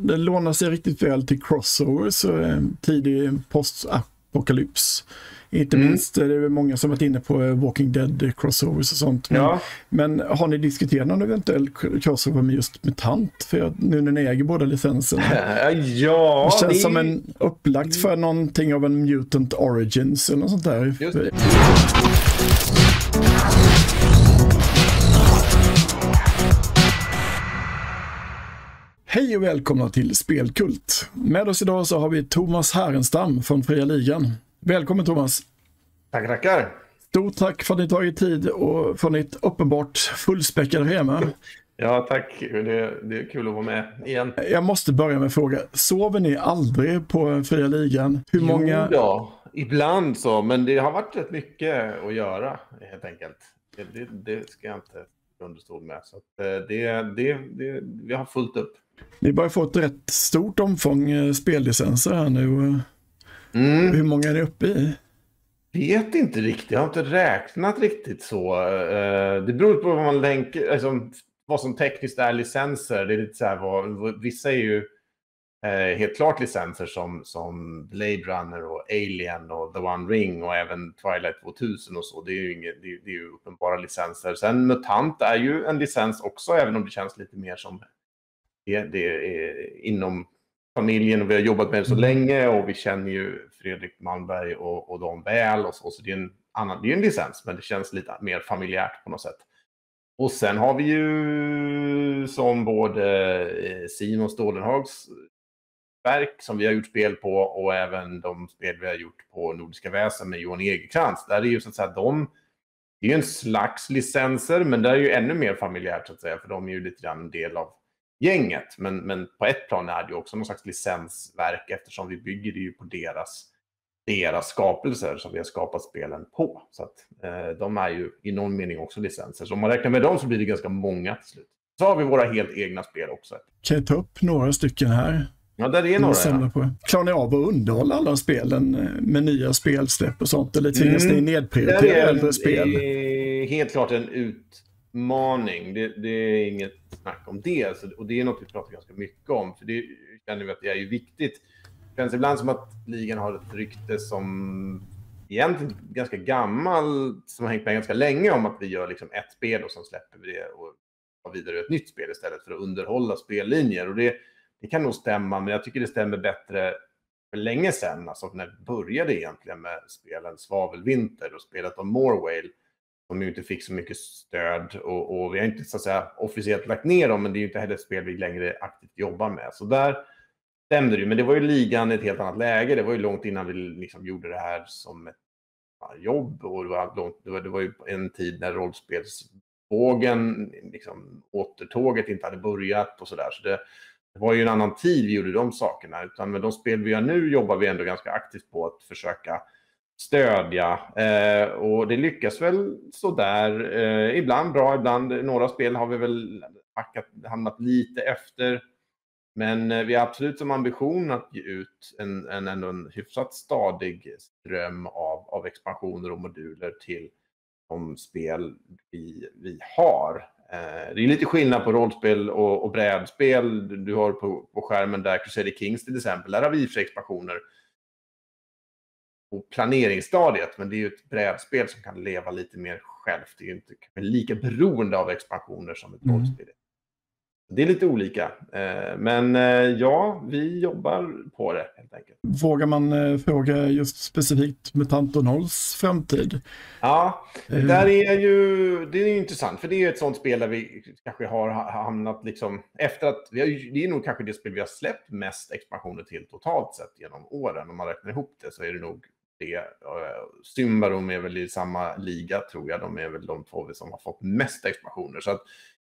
det lånar sig riktigt väl till crossovers och tidig postapokalyps. Inte minst, det är många som varit inne på Walking Dead crossovers och sånt. Men har ni diskuterat någon eventuell crossover med just MUTANT? För nu när ni äger båda licenserna. Ja, det känns som en upplagt för någonting av en Mutant Origins eller något sånt där. Just det. Hej och välkomna till Spelkult. Med oss idag så har vi Thomas Härenstam från Fria Ligan. Välkommen Thomas. Tackar. Stort tack för att ni tagit tid och för ditt uppenbart fullspäckade schema. Ja, tack. Det är kul att vara med igen. Jag måste börja med att fråga, sover ni aldrig på Fria Ligan? Hur många... Jo då, ibland så, men det har varit rätt mycket att göra helt enkelt. Det ska jag inte understå med. Så att vi har fullt upp. Ni börjar få ett rätt stort omfång spellicenser här nu. Hur många är ni uppe i? Vet inte riktigt, jag har inte räknat riktigt så. Det beror på vad man tänker, alltså, vad som tekniskt är licenser. Det är lite så här, vissa är ju helt klart licenser som Blade Runner och Alien och The One Ring och även Twilight 2000 och så. Det är ju uppenbara licenser. Sen MUTANT är ju en licens också, även om det känns lite mer som det är inom familjen och vi har jobbat med det så länge och vi känner ju Fredrik Malmberg och dem väl och så det är en licens, men det känns lite mer familjärt på något sätt. Och sen har vi ju som både Simon Stålenhags verk som vi har gjort spel på och även de spel vi har gjort på Nordiska Väsen med Johan Egerkrans. Där är ju så att säga det är ju en slags licenser, men det är ju ännu mer familjärt så att säga, för de är ju lite grann en del av gänget, men på ett plan är det ju också någon slags licensverk eftersom vi bygger det ju på deras skapelser som vi har skapat spelen på. Så att de är ju i någon mening också licenser. Så om man räknar med dem så blir det ganska många till slut. Så har vi våra helt egna spel också. Kan jag ta upp några stycken här? Ja, där är några. Ja. Klarar ni av att underhålla alla spelen med nya spelsläpp och sånt? Eller tvingas ni nedprioritera äldre spel? Det är helt klart en utmaning. Det är inget snack om det. Och det är något vi pratar ganska mycket om. För det känner vi att det är ju viktigt. Det känns ibland som att ligan har ett rykte som egentligen ganska gammal, som har hängt med ganska länge, om att vi gör liksom ett spel och sen släpper vi det och tar vidare ett nytt spel istället för att underhålla spellinjer. Och det kan nog stämma, men jag tycker det stämmer bättre för länge sedan. Alltså när vi började egentligen med spelen Svavelvinter och spelet om Morwale, som ju inte fick så mycket stöd och vi har inte så att säga officiellt lagt ner dem, men det är ju inte heller ett spel vi längre aktivt jobbar med. Så där stämde det ju, men det var ju ligan i ett helt annat läge. Det var ju långt innan vi liksom gjorde det här som ett jobb och det var ju en tid när rollspelsvågen, liksom återtåget inte hade börjat och sådär. Så det var ju en annan tid vi gjorde de sakerna, utan med de spel vi gör nu jobbar vi ändå ganska aktivt på att försöka stödja och det lyckas väl så där ibland bra, ibland några spel har vi väl hamnat lite efter, men vi har absolut som ambition att ge ut en hyfsat stadig ström av expansioner och moduler till de spel vi har. Det är lite skillnad på rollspel och brädspel. Du har på skärmen där Crusader Kings till exempel, där har vi för expansioner på planeringsstadiet, men det är ju ett brädspel som kan leva lite mer självt. Det är ju inte lika beroende av expansioner som ett rollspel. Det är lite olika, men ja, vi jobbar på det helt enkelt. Vågar man fråga just specifikt MUTANT och Nolls framtid? Ja, det är intressant, för det är ju ett sånt spel där vi kanske har hamnat liksom efter att det är nog kanske det spel vi har släppt mest expansioner till totalt sett genom åren. Om man räknar ihop det så är det nog det. Symbarom är väl i samma liga tror jag. De är väl de två som har fått mest expansioner. Så att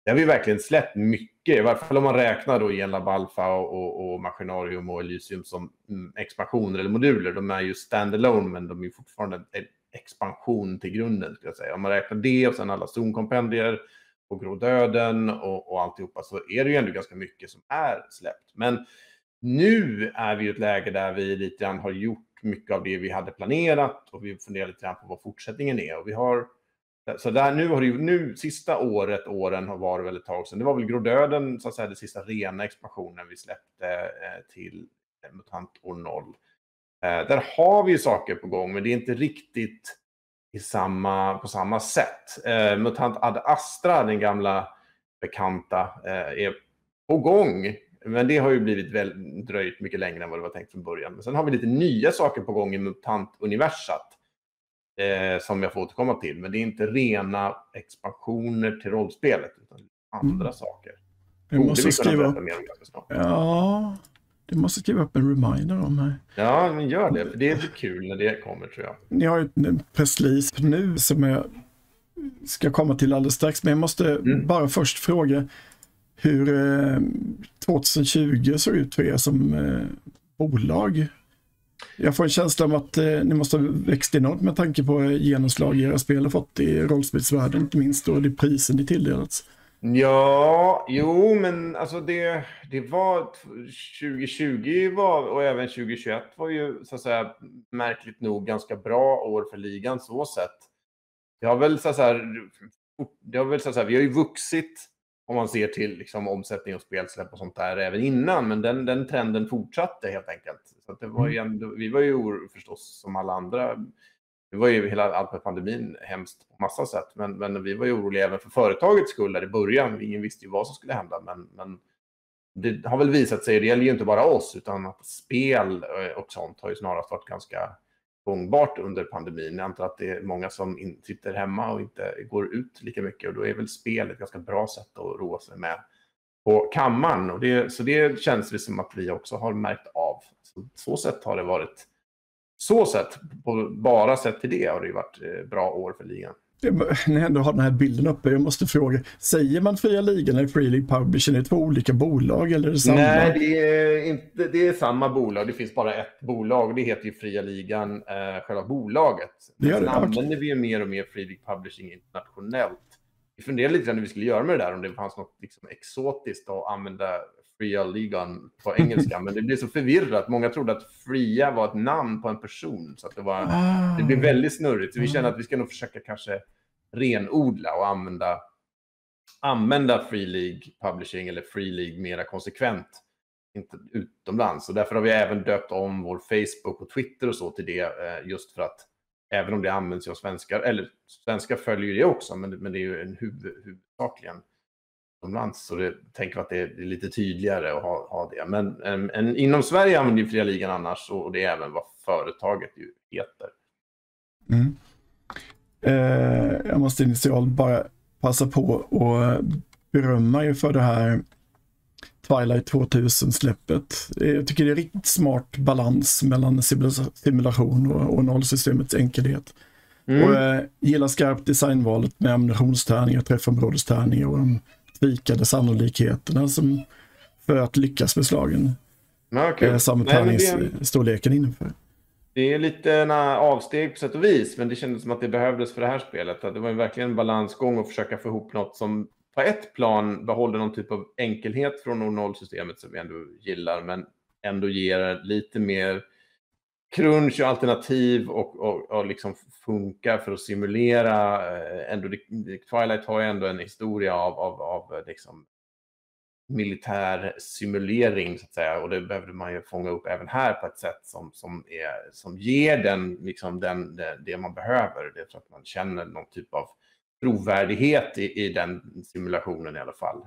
det har vi verkligen släppt mycket. I varje fall om man räknar då Genlab Alpha och Machinarium och Elysium som expansioner eller moduler. De är ju standalone, men de är fortfarande en expansion till grunden, skulle jag säga. Om man räknar det och sen alla zonkompendier och Grå Döden och alltihopa, så är det ju ändå ganska mycket som är släppt. Men nu är vi i ett läge där vi lite grann har gjort mycket av det vi hade planerat och vi funderar lite grann på vad fortsättningen är. Och vi har Så där, nu har det ju, nu sista åren har varit väldigt tag sedan. Det var väl Grodöden, så att säga, det sista rena expansionen vi släppte till MUTANT år 0. Där har vi ju saker på gång, men det är inte riktigt på samma sätt. MUTANT Ad Astra, den gamla bekanta, är på gång. Men det har ju blivit dröjt mycket längre än vad det var tänkt från början. Men sen har vi lite nya saker på gång i MUTANT-universat. Som jag får återkomma till. Men det är inte rena expansioner till rollspelet, utan andra saker. Du måste skriva upp. Ja, du måste skriva upp en reminder om här. Ja, men gör det. För det blir kul när det kommer, tror jag. Ni har ju en pressrelease nu som jag ska komma till alldeles strax. Men jag måste bara först fråga hur 2020 såg ut för er som bolag. Jag får en känsla om att ni måste ha växt enormt med tanke på genomslag era spel har fått i rollspelsvärlden, inte minst då det prisen ni tilldelats. Ja, jo, men alltså det var 2020 och även 2021 var ju, så att säga, märkligt nog ganska bra år för ligan så sätt. Det har väl så att säga, vi har ju vuxit om man ser till liksom omsättning och spelsläpp och sånt där även innan, men den trenden fortsatte helt enkelt. Så att det var ju ändå, vi var ju förstås som alla andra. Det var ju allt med pandemin hemskt på massa sätt, men vi var ju oroliga även för företagets skull där i början. Ingen visste ju vad som skulle hända, men det har väl visat sig, det gäller ju inte bara oss, utan att spel och sånt har ju snarast varit ganska gångbart under pandemin. Jag antar att det är många som sitter hemma och inte går ut lika mycket, och då är väl spel ett ganska bra sätt att roa sig med på kammaren. Och så det känns det som att vi också har märkt av. Så sätt har det varit. Så sätt, bara sett till det har det ju varit bra år för ligan. När jag ändå har den här bilden uppe, jag måste fråga, säger man Fria Ligan eller Free League Publishing? Är det två olika bolag eller är det samma? Nej, det är samma bolag. Det finns bara ett bolag, det heter ju Fria Ligan, själva bolaget. Sen använder vi ju mer och mer Free League Publishing internationellt. Vi funderade lite grann hur vi skulle göra med det där, om det fanns något liksom exotiskt att använda Fria Ligan på engelska, men det blev så förvirrat. Många trodde att Fria var ett namn på en person, så att det blev väldigt snurrigt. Så vi kände att vi ska nog försöka kanske renodla och använda Free League Publishing eller Free League mera konsekvent, inte utomlands. Och därför har vi även döpt om vår Facebook och Twitter och så till det, just för att även om det används av svenskar, eller svenskar följer det också, men det är ju huvudsakligen utomlands, så det tänker att det är lite tydligare att ha det. Men inom Sverige använder ju Fria Ligan annars, och det är även vad företaget ju heter. Jag måste initialt bara passa på och berömma er för det här Twilight 2000-släppet. Jag tycker det är riktigt smart balans mellan simulation och nollsystemets enkelhet. Och jag gillar skarpt designvalet med ammunitionstärningar, träffområdestärningar och de tvikade sannolikheterna som för att lyckas med slagen. Samt tärningsstorleken innanför. Det är lite avsteg på sätt och vis, men det kändes som att det behövdes för det här spelet. Att det var verkligen en balansgång att försöka få ihop något som på ett plan behåller någon typ av enkelhet från nollsystemet som vi ändå gillar, men ändå ger lite mer crunch och alternativ och liksom funkar för att simulera. Twilight har ju ändå en historia av liksom militär simulering, så att säga, och det behövde man ju fånga upp även här på ett sätt som ger den liksom det man behöver, det så att man känner någon typ av trovärdighet i den simulationen i alla fall.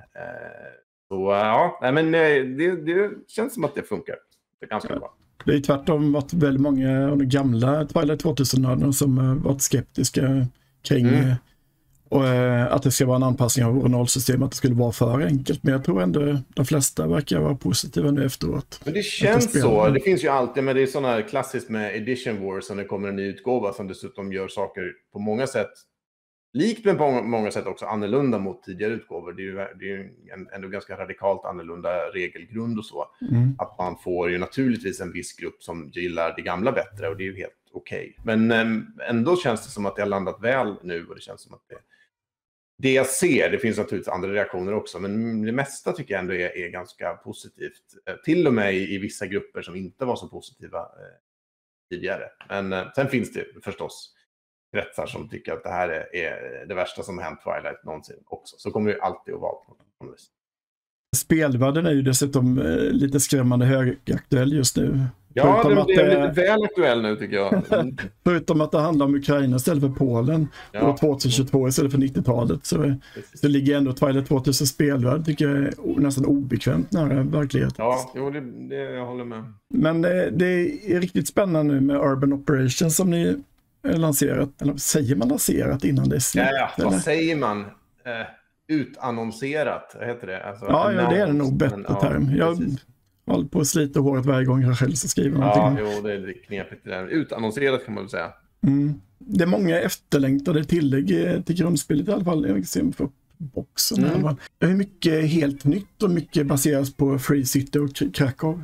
Så ja, men det känns som att det funkar. Det är ganska bra. Det är tvärtom varit väldigt många av de gamla Twilight 2000-nördarna som varit skeptiska kring och att det ska vara en anpassning av originalsystemet, att det skulle vara för enkelt. Men jag tror ändå de flesta verkar vara positiva nu efteråt. Men det känns så. Det finns ju alltid, men det är sådana här klassiskt med Edition Wars, när det kommer en ny utgåva som dessutom gör saker på många sätt likt, men på många sätt också annorlunda mot tidigare utgåvor. Det är ju ändå ganska radikalt annorlunda regelgrund och så. Att man får ju naturligtvis en viss grupp som gillar det gamla bättre, och det är ju helt okej. Men ändå känns det som att det har landat väl nu, och det känns som att det jag ser, det finns naturligtvis andra reaktioner också, men det mesta tycker jag ändå är ganska positivt. Till och med i vissa grupper som inte var så positiva tidigare. Men sen finns det förstås kretsar som tycker att det här är det värsta som har hänt Twilight någonsin också. Så kommer det alltid att vara på något vis. Spelvärlden är ju dessutom lite skrämmande högaktuell just nu. Ja, den är lite väl aktuell nu tycker jag. Förutom att det handlar om Ukraina istället för Polen. Och 2022 istället för 90-talet. Så ligger ändå Twilight 2000 spelvärld, tycker jag är nästan obekvämt nära verkligheten. Ja, jo, det jag håller med. Men det är riktigt spännande nu med Urban Operations som ni lanserat. Eller säger man lanserat innan det är släppt? Ja, vad säger man? Utannonserat, heter det? Alltså, ja, det är nog bättre term. Jag håller på att slita håret varje gång jag själv skriver någonting. Ja, det är knepigt det där. Utannonserat kan man väl säga. Det är många efterlängtade tillägg till grundspelet i alla fall. Jag ser på boxen. Hur mycket helt nytt och mycket baseras på Free City och Krakow?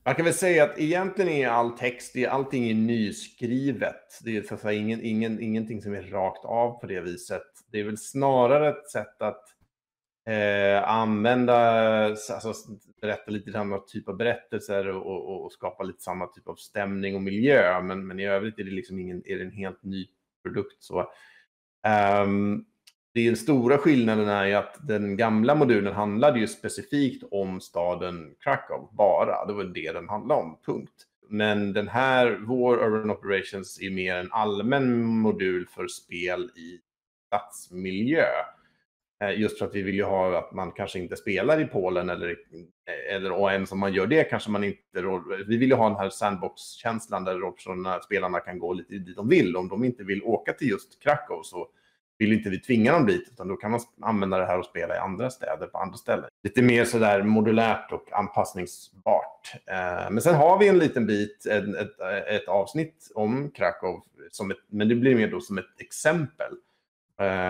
Man kan väl säga att egentligen är all text, allting är nyskrivet. Det är så att säga ingenting som är rakt av på det viset. Det är väl snarare ett sätt att använda, alltså berätta lite samma typ av berättelser och skapa lite samma typ av stämning och miljö. Men i övrigt är det liksom är det en helt ny produkt. Så. Den stora skillnaden är ju att den gamla modulen handlade ju specifikt om staden Krakow bara. Det var det den handlade om, punkt. Men den här, vår Urban Operations, är mer en allmän modul för spel i stadsmiljö. Just för att vi vill ju ha att man kanske inte spelar i Polen och ens om man gör det kanske man inte... Vi vill ju ha den här sandbox-känslan där spelarna kan gå lite dit de vill. Om de inte vill åka till just Krakow så vill inte vi tvinga dem dit, utan då kan man använda det här och spela i andra städer på andra ställen. Lite mer sådär modulärt och anpassningsbart. Men sen har vi en liten bit, ett avsnitt om Krakow, men det blir mer då som ett exempel.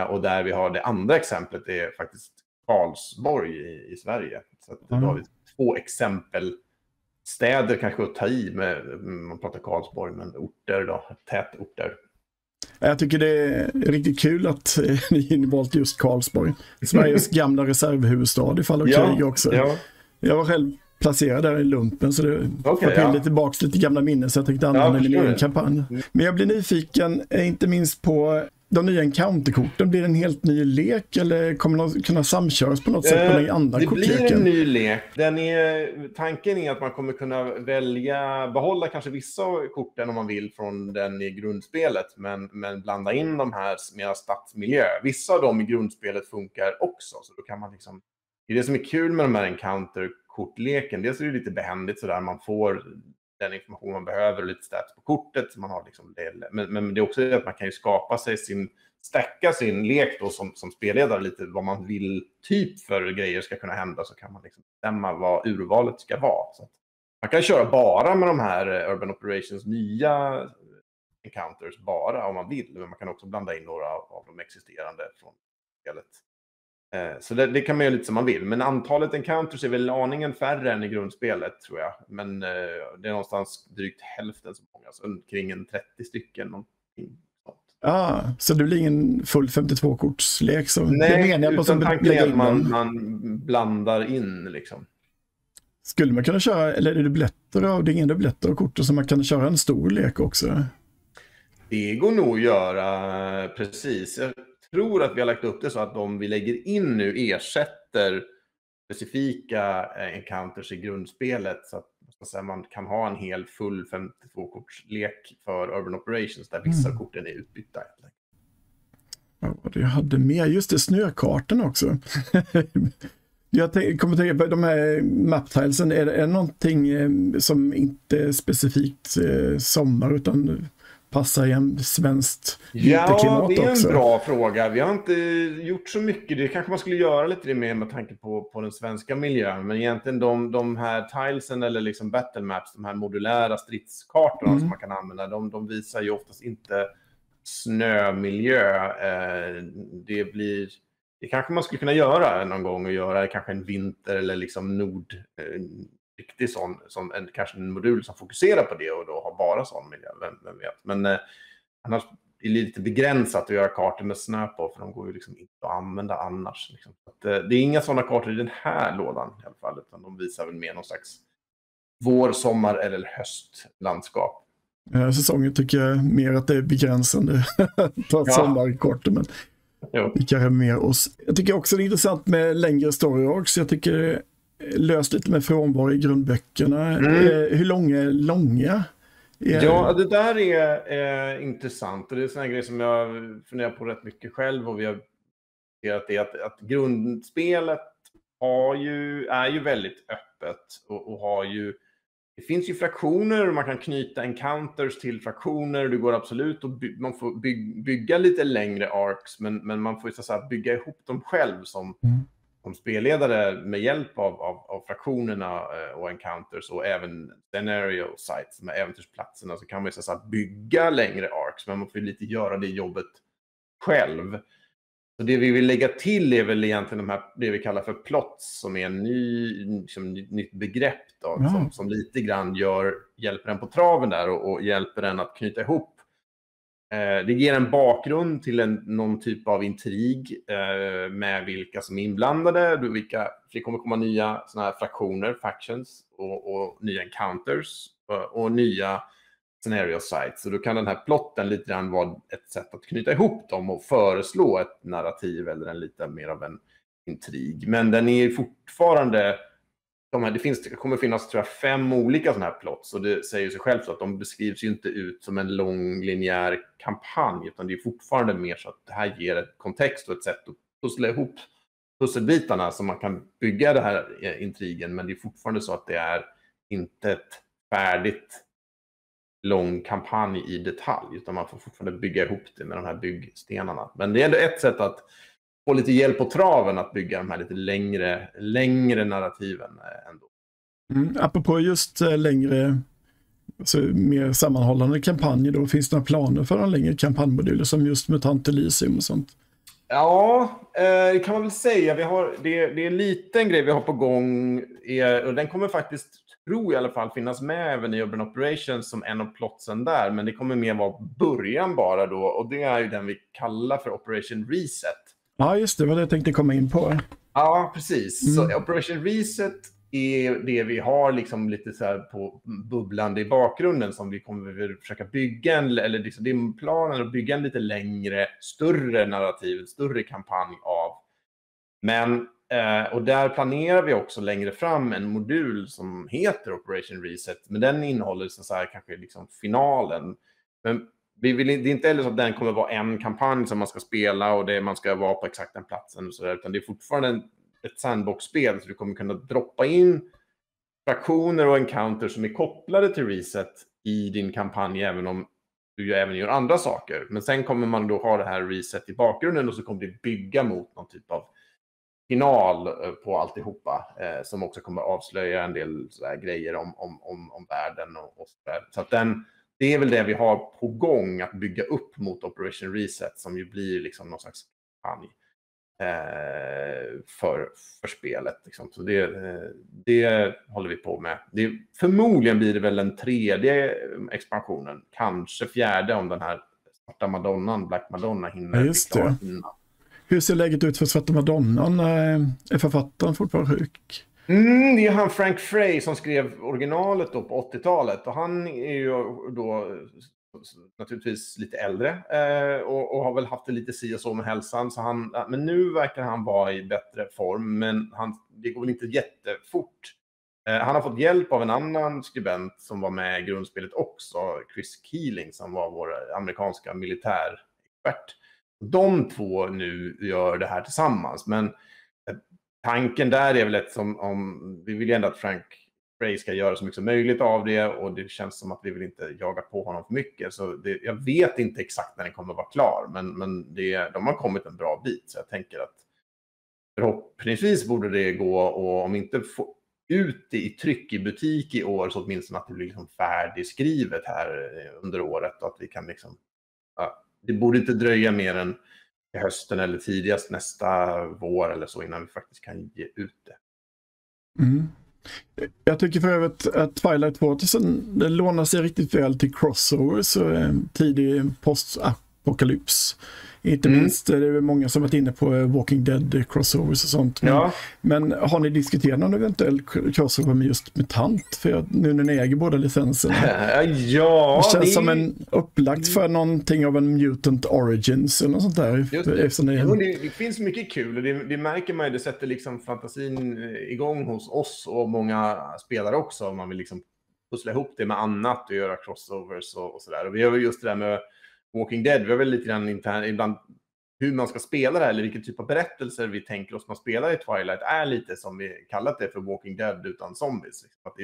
Och där vi har det andra exemplet är faktiskt Karlsborg i Sverige. Så att då har vi 2 exempelstäder kanske att ta i med, man pratar Karlsborg, men orter då, tätorter. Jag tycker det är riktigt kul att ni valt just Karlsborg. Sveriges gamla reservhuvudstad ifall krig också. Ja. Jag var själv placerad där i lumpen så det får till tillbaka lite gamla minnen så jag tänkte använda min egen kampanj. Men jag blir nyfiken, inte minst på de nya encounterkorten. Blir det en helt ny lek eller kommer de kunna samköras på något sätt på den andra kortleken? Det blir en ny lek. Tanken är att man kommer kunna behålla kanske vissa korten om man vill från den i grundspelet, men blanda in de här med stadsmiljö. Vissa av dem i grundspelet funkar också, så då kan man liksom... Det är det som är kul med de här encounterkortleken. Dels är det lite behändigt sådär, man får den information man behöver och lite stats på kortet. Man har liksom men det är också att man kan ju skapa sig stacka sin lek då som spelledare lite vad man vill typ för grejer ska kunna hända, så kan man liksom bestämma vad urvalet ska vara. Så man kan köra bara med de här Urban Operations nya encounters bara om man vill, men man kan också blanda in några av de existerande från spelet. Så det kan man göra lite som man vill. Men antalet encounters är väl aningen färre än i grundspelet tror jag. Men det är någonstans drygt hälften så många. Så kring en 30 stycken. Så det blir ingen full 52-kortslek? Nej, utan tanken är att man blandar in liksom. Skulle man kunna köra, eller är det biljetter av, det är ingen biljetter av korten så man kan köra en stor lek också? Det går nog att göra, precis. Jag tror att vi har lagt upp det så att de vi lägger in nu ersätter specifika encounters i grundspelet, så att man kan ha en hel full 52-kortslek för Urban Operations där vissa korten är utbytta. Ja, det hade mer, just det, snökarten också. Jag kommer tänka på de här maptilesen, är det någonting som inte är specifikt sommar utan passar i en svenskt vinterklimat också? Ja, det är en bra fråga. Vi har inte gjort så mycket. Det kanske man skulle göra lite det med tanke på den svenska miljön. Men egentligen de här tilesen eller liksom battle maps, de här modulära stridskartorna som man kan använda, de visar ju oftast inte snömiljö. Det kanske man skulle kunna göra någon gång och göra kanske en vinter eller liksom riktig kanske en modul som fokuserar på det och då har bara sån miljö, vem vet. Men annars är det lite begränsat att göra kartor med snö på, för de går ju liksom inte att använda annars. Liksom. Så att, det är inga sådana kartor i den här lådan i alla fall, utan de visar väl mer någon slags vår, sommar eller höstlandskap. säsongen tycker jag mer att det är begränsande. Ta ett sommarkort, men det kanske är mer oss. Jag tycker också det är intressant med längre story arcs. Jag tycker det löst lite med frånvaro i grundböckerna. Hur långa är långa? Ja, det där är intressant och det är såna grejer som jag funderar på rätt mycket själv och vi har sett att grundspelet är ju väldigt öppet och har ju, det finns ju fraktioner och man kan knyta encounters till fraktioner. Det går absolut och man får bygga lite längre arcs men man får ju så att bygga ihop dem själv som spelledare med hjälp av fraktionerna och encounters och även scenario sites med äventyrsplatserna, så kan man ju så att bygga längre arcs, men man får ju lite göra det jobbet själv. Så det vi vill lägga till är väl egentligen det vi kallar för plots, som är en nytt begrepp då, som lite grann hjälper den på traven där och hjälper den att knyta ihop. Det ger en bakgrund till någon typ av intrig med vilka som är inblandade. Det kommer komma nya såna här fraktioner, factions och nya encounters och nya scenario sites. Så då kan den här plotten lite grann vara ett sätt att knyta ihop dem och föreslå ett narrativ eller en lite mer av en intrig. Men den är fortfarande... Det kommer finnas, tror jag, 5 olika sådana här plots, och det säger sig själv så att de beskrivs ju inte ut som en lång linjär kampanj, utan det är fortfarande mer så att det här ger ett kontext och ett sätt att pussla ihop pusselbitarna så man kan bygga det här intrigen, men det är fortfarande så att det är inte ett färdigt lång kampanj i detalj, utan man får fortfarande bygga ihop det med de här byggstenarna. Men det är ändå ett sätt att få lite hjälp på traven att bygga de här lite längre narrativen ändå. Apropå just längre, alltså mer sammanhållande kampanjer, då finns det några planer för en längre kampanjmoduler som just Mutant Elysium och sånt? Ja, det kan man väl säga. Det är en liten grej vi har på gång, och den kommer faktiskt, tror jag i alla fall, finnas med även i Urban Operations som en av plotsen där, men det kommer mer vara början bara då, och det är ju den vi kallar för Operation Reset. Ja, just det, vad jag tänkte komma in på. Ja, precis. Så Operation Reset är det vi har liksom lite så här på bubblande i bakgrunden, som vi kommer att försöka bygga eller liksom, det är planen att bygga en lite längre, större narrativ, större kampanj av. Men och där planerar vi också längre fram en modul som heter Operation Reset, men den innehåller så här kanske liksom finalen. Men det är inte heller så att den kommer vara en kampanj som man ska spela och man ska vara på exakt den platsen och så där, utan det är fortfarande ett sandbox-spel, så du kommer kunna droppa in fraktioner och encounters som är kopplade till Reset i din kampanj, även om du även gör andra saker. Men sen kommer man då ha det här Reset i bakgrunden, och så kommer det bygga mot någon typ av final på alltihopa, som också kommer avslöja en del så här grejer om världen och så där. Så att det är väl det vi har på gång, att bygga upp mot Operation Reset, som ju blir liksom någon slags kampanj för spelet. Liksom. Så det håller vi på med. Förmodligen blir det väl den 3:e expansionen, kanske 4:e om den här Svarta Madonnan, Black Madonna, hinner bli klar innan. Hur ser läget ut för Svarta Madonnan? Är författaren fortfarande sjuk? Det är han Frank Frey som skrev originalet då på 80-talet. Och han är ju då naturligtvis lite äldre och har väl haft det lite si och så med hälsan. Så men nu verkar han vara i bättre form, men det går väl inte jättefort. Han har fått hjälp av en annan skribent som var med i grundspelet också, Chris Keeling, som var vår amerikanska militärexpert. De två nu gör det här tillsammans, men tanken där är väl om vi vill ändå att Frank Frey ska göra så mycket som möjligt av det, och det känns som att vi vill inte jaga på honom för mycket. Så jag vet inte exakt när den kommer att vara klar, men de har kommit en bra bit, så jag tänker att förhoppningsvis borde det gå, och om inte få ut det i tryck i butik i år, så åtminstone att det blir liksom färdigskrivet här under året, och att vi kan liksom, det borde inte dröja mer än i hösten eller tidigast nästa vår eller så innan vi faktiskt kan ge ut det. Jag tycker för övrigt att Twilight Fortress lånar sig riktigt väl till crossovers och tidig post-apokalyps. Inte minst, det är många som varit inne på Walking Dead crossovers och sånt. Men har ni diskuterat någon eventuell crossover med just MUTANT? För nu när ni äger båda licenserna. Ja, det känns som en upplagt för någonting av en Mutant Origins eller något sånt där. Det finns mycket kul och det märker man ju, det sätter liksom fantasin igång hos oss och många spelare också, om man vill liksom pussla ihop det med annat och göra crossovers och sådär. Och vi har just det där med Walking Dead, vi har väl lite grann ibland hur man ska spela det här, eller vilken typ av berättelser vi tänker oss man spelar i Twilight är lite som vi kallat det för Walking Dead utan zombies. Att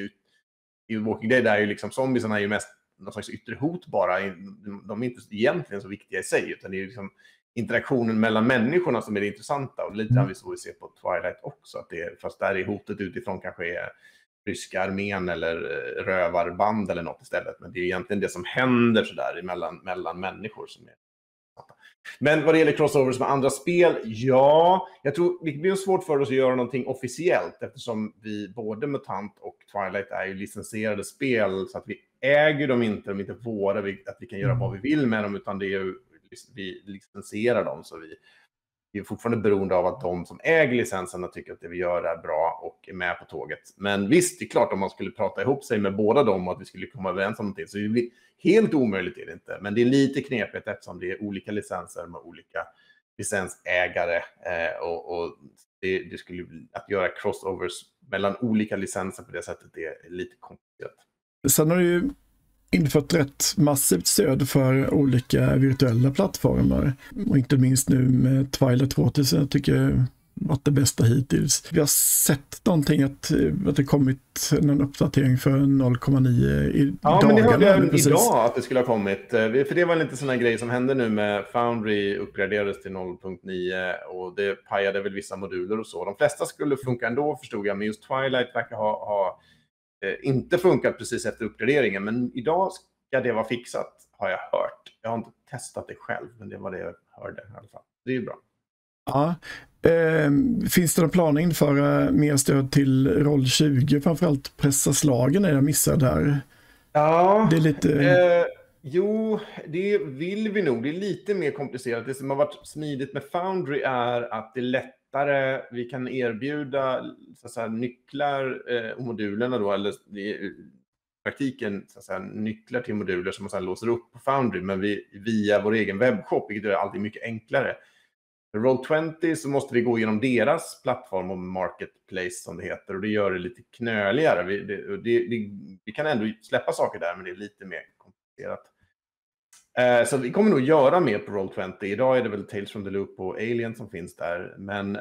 i Walking Dead är ju liksom zombiesarna är ju mest någon slags yttre hot bara. De är inte egentligen så viktiga i sig, utan det är liksom interaktionen mellan människorna som är det intressanta. Och lite grann vi ser på Twilight också, att fast där är hotet utifrån kanske är ryska armén eller rövarband eller något istället. Men det är egentligen det som händer sådär mellan människor som är. Men vad det gäller crossovers med andra spel, ja, jag tror det blir svårt för oss att göra någonting officiellt eftersom vi både MUTANT och Twilight är ju licensierade spel, så att vi äger dem inte, de är inte våra, att vi kan göra vad vi vill med dem, utan det är ju, vi licensierar dem, så vi är fortfarande beroende av att de som äger licenserna tycker att det vi gör är bra och är med på tåget. Men visst, det är klart, om man skulle prata ihop sig med båda dem och att vi skulle komma överens om någonting, så det blir helt omöjligt är det inte. Men det är lite knepigt eftersom det är olika licenser med olika licensägare och det skulle att göra crossovers mellan olika licenser på det sättet, det är lite komplicerat. Sen har du ju infört rätt massivt stöd för olika virtuella plattformar. Och inte minst nu med Twilight 2000, jag tycker varit det bästa hittills. Vi har sett någonting att det kommit någon uppdatering för 0,9 i dagarna. Ja, men det hörde jag idag att det skulle ha kommit. För det var lite sådana grejer som hände nu med Foundry, uppgraderades till 0.9 och det pajade väl vissa moduler och så. De flesta skulle funka ändå, förstod jag, men just Twilight verkar ha inte funkat precis efter uppgraderingen. Men idag ska det vara fixat, har jag hört. Jag har inte testat det själv, men det var det jag hörde i alla fall. Det är ju bra. Ja. Finns det någon plan att införa mer stöd till roll 20, framförallt pressa slagen är jag missad där? Ja, det är lite... jo, det vill vi nog. Det är lite mer komplicerat. Det som har varit smidigt med Foundry är att det är lättare. Vi kan erbjuda så att säga, nycklar och modulerna då, eller i praktiken så att säga, nycklar till moduler som man sedan låser upp på Foundry, men via vår egen webbshop, vilket är alltid mycket enklare. För Roll20 så måste vi gå igenom deras plattform och marketplace som det heter, och det gör det lite knöligare. Vi kan ändå släppa saker där, men det är lite mer komplicerat. Så vi kommer nog göra mer på Roll20. Idag är det väl Tales from the Loop och Alien som finns där, men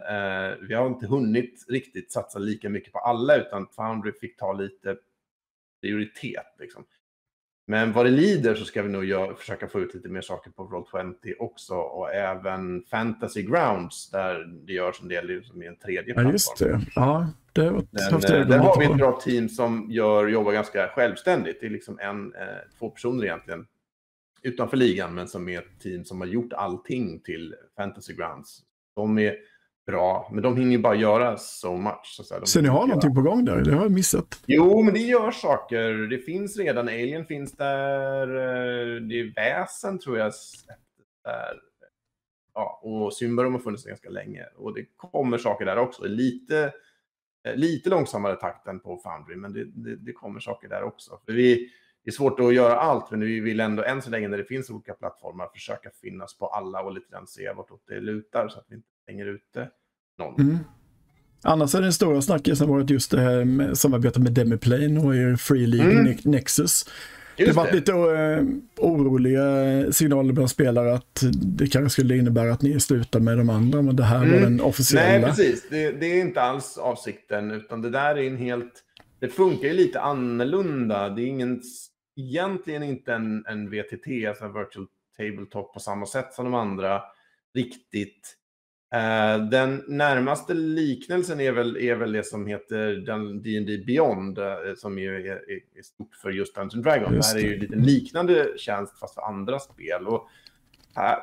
vi har inte hunnit riktigt satsa lika mycket på alla, utan Foundry fick ta lite prioritet liksom. Men vad det lider så ska vi nog försöka få ut lite mer saker på Roll20 också, och även Fantasy Grounds där det görs en del som är en tredje plattform. Ja, just det. Ja, det var där har vi ett bra team som jobbar ganska självständigt. Det är liksom två personer egentligen utanför ligan, men som är ett team som har gjort allting till Fantasy Grounds. De är bra, men de hinner ju bara göra so much. Så ni har någonting på gång där? Det har jag missat. Jo, men det gör saker. Det finns redan. Alien finns där. Det är Väsen, tror jag. Där. Ja, och Symbarom har funnits ganska länge. Och det kommer saker där också. Lite långsammare takten på Foundry, men det kommer saker där också. För det är svårt att göra allt, men vi vill ändå än så länge när det finns olika plattformar försöka finnas på alla och lite grann se vartåt det lutar så att vi inte hänger ute någon. Mm. Annars är det den stora snacket som varit just det här med samarbetet med Demiplane och er Free League Nexus. Det har varit lite oroliga signaler bland spelare att det kanske skulle innebära att ni slutar med de andra, men det här var den officiella. Nej, precis. Det är inte alls avsikten, utan det där är det funkar ju lite annorlunda. Det är egentligen inte en VTT, alltså en Virtual Tabletop på samma sätt som de andra riktigt. Den närmaste liknelsen är väl det som heter D&D Beyond, som ju är stort för just Dungeons & Dragons. Det här är ju lite liknande tjänst fast för andra spel. Och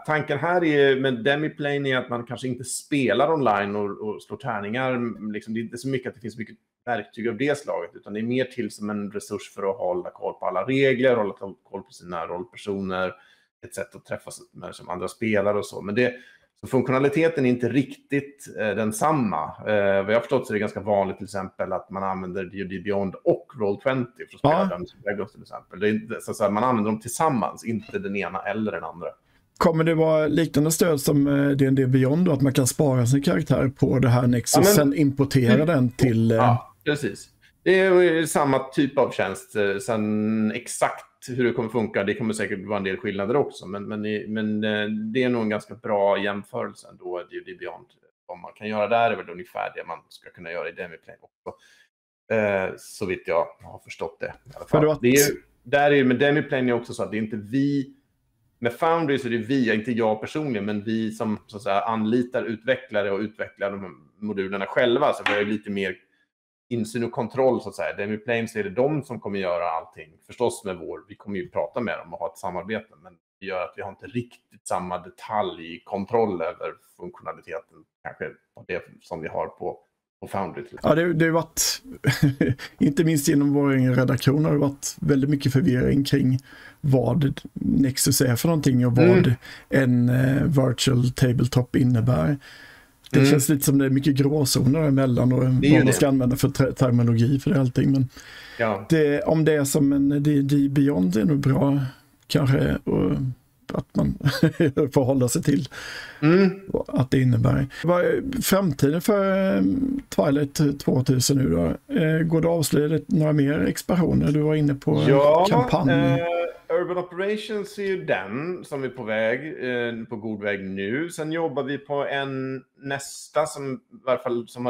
tanken här med Demiplane är att man kanske inte spelar online och slår tärningar. Liksom, det är inte så mycket att det finns mycket verktyg av det slaget, utan det är mer till som en resurs för att hålla koll på alla regler, hålla koll på sina rollpersoner, ett sätt att träffas med som andra spelare och så. Men så funktionaliteten är inte riktigt densamma. Vad jag har förstått så är det ganska vanligt till exempel att man använder D&D Beyond och Roll20 för att spela Dungeons & Dragons till exempel. Det är så att man använder dem tillsammans, inte den ena eller den andra. Kommer det vara liknande stöd som D&D Beyond då, att man kan spara sin karaktär på det här Nexus och sen importera den till... Ja, precis. Det är samma typ av tjänst. Sen exakt hur det kommer funka, det kommer säkert vara en del skillnader också. Men det är nog en ganska bra jämförelse ändå, D&D Beyond. Vad man kan göra där är väl ungefär det man ska kunna göra i Demiplane också. Så vitt jag har förstått det. I alla fall. Med Demiplane är också så att det är inte vi... Med Foundry så är det vi, inte jag personligen, men vi som så att säga, anlitar utvecklare och utvecklar de här modulerna själva. Så vi har lite mer insyn och kontroll så att säga. Demiplane så är det de som kommer göra allting. Förstås med vi kommer ju prata med dem och ha ett samarbete. Men det gör att vi har inte riktigt samma detaljkontroll över funktionaliteten. Kanske det som vi har på Foundry. Ja, det har varit, inte minst genom vår redaktion har det varit väldigt mycket förvirring kring vad Nexus är för någonting och vad en virtual tabletop innebär. Det känns lite som det är mycket gråzoner emellan och vad man ska använda för terminologi för det allting. Men om det är som en D&D Beyond är nog bra kanske att man får hålla sig till att det innebär. Vad är framtiden för Twilight 2000 nu då? Går det att avslöja några mer expansioner? Du var inne på kampanj. Urban Operations är ju den som är på god väg nu. Sen jobbar vi på en nästa som har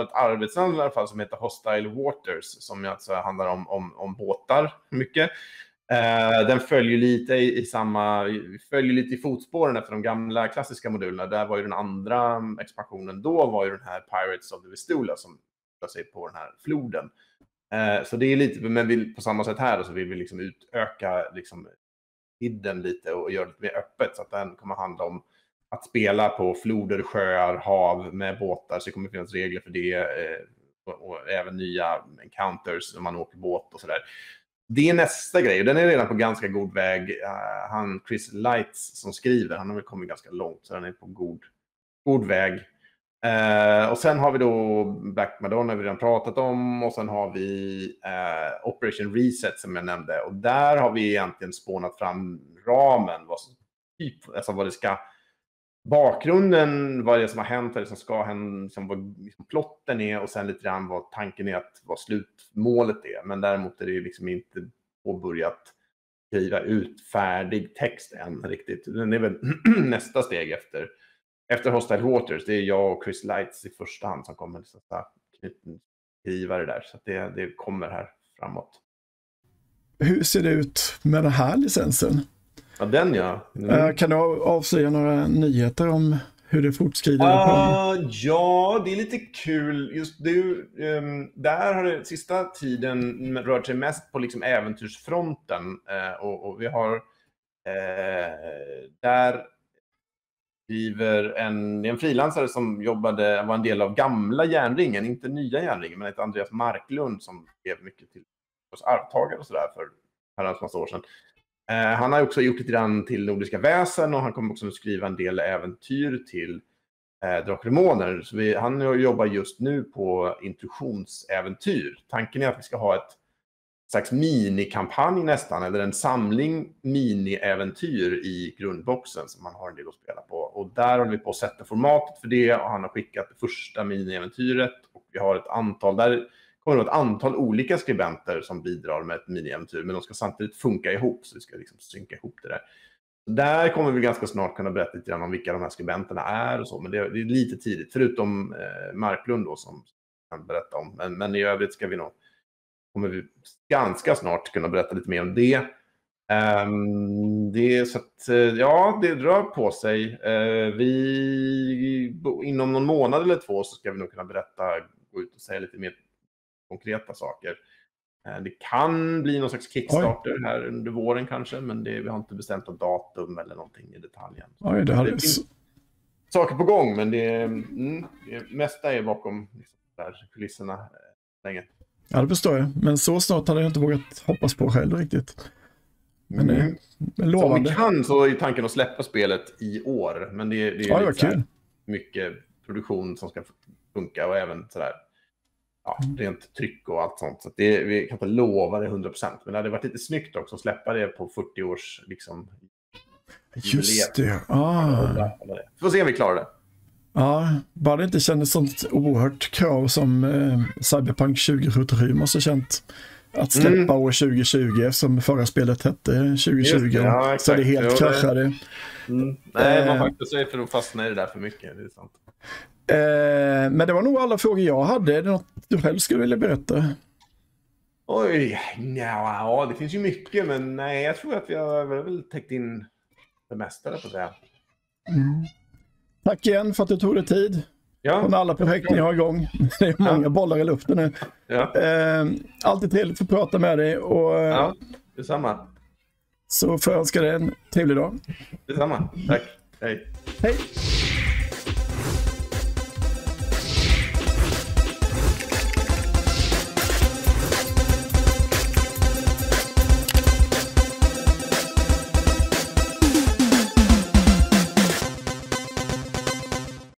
ett arbetsnamn i alla fall som heter Hostile Waters, som alltså handlar om båtar mycket. Den följer lite i fotspåren efter de gamla klassiska modulerna. Där var ju den andra expansionen då var ju den här Pirates of the Vistula som sig på den här floden. Så det är lite, men på samma sätt här så vill vi liksom utöka liksom hidden lite och göra det lite mer öppet, så att den kommer handla om att spela på floder, sjöar, hav med båtar, så det kommer finnas regler för det och även nya encounters när man åker båt och sådär. Det är nästa grej och den är redan på ganska god väg. Han Chris Lights som skriver, han har väl kommit ganska långt så den är på god väg. Och sen har vi då Black Madonna vi redan pratat om och sen har vi Operation Reset som jag nämnde och där har vi egentligen spånat fram ramen vad det ska bakgrunden, vad det är som har hänt eller som ska hända, som vad liksom plotten är och sen lite grann vad tanken är att vad slutmålet är, men däremot är det liksom inte påbörjat skriva ut färdig text än riktigt. Den är väl nästa steg efter Hostile Waters. Det är jag och Chris Lights i första hand som kommer skriva det där. Så att det kommer här framåt. Hur ser det ut med den här licensen? Ja, den ja. Kan du avslöja några nyheter om hur det fortskrider? Ja, det är lite kul. Just nu, där har det sista tiden rört sig mest på liksom äventyrsfronten. Och vi har där driver en frilansare som var en del av gamla Järnringen, inte nya Järnringen, men ett Andreas Marklund som skrev mycket till oss arvtagare och sådär för herrans massa år sedan. Han har också gjort lite grann till Nordiska väsen och han kommer också att skriva en del äventyr till Drakar och Demoner. Så han jobbar just nu på introduktionsäventyr. Tanken är att vi ska ha ett slags minikampanj nästan, eller en samling mini-äventyr i grundboxen som man har en del att spela på. Och där har vi på att sätta formatet för det och han har skickat det första mini-äventyret och vi har ett antal olika skribenter som bidrar med ett mini-äventyr, men de ska samtidigt funka ihop så vi ska liksom synka ihop det där. Där kommer vi ganska snart kunna berätta lite grann om vilka de här skribenterna är och så, men det är lite tidigt, förutom Marklund då som kan berätta om, men i övrigt kommer vi ganska snart kunna berätta lite mer om det. Så att, det rör på sig. Inom någon månad eller två så ska vi nog kunna gå ut och säga lite mer konkreta saker. Det kan bli någon slags Kickstarter här under våren kanske, men vi har inte bestämt något datum eller någonting i detaljen. Det finns saker på gång, men det mesta är bakom där kulisserna länge. Ja, det förstår jag. Men så snart hade jag inte vågat hoppas på själv riktigt. Men det är lovande. Som vi kan så är tanken att släppa spelet i år. Men det är ju lite mycket produktion som ska funka och även sådär, rent tryck och allt sånt. Så att vi kan inte lova det 100%. Men det hade varit lite snyggt också att släppa det på 40-års liksom. Just det. Får se om vi klarar det. Ja, bara det inte kändes sånt oerhört krav som Cyberpunk 2077 måste ha känt. Att släppa år 2020 som förra spelet hette 2020. Så det helt kraschade. Nej, man faktiskt säger för att fastna i det där för mycket. Det är sant. Men det var nog alla frågor jag hade. Är det något du själv skulle vilja berätta? Oj, ja, det finns ju mycket. Men nej, jag tror att vi har väl täckt in det mesta där på att säga. Tack igen för att du tog dig tid. Ja. Från alla projekt ni har igång. Det är många bollar i luften nu. Ja. Alltid trevligt att prata med dig. Och, detsamma. Så får jag önska dig en trevlig dag. Detsamma. Tack. Hej. Hej.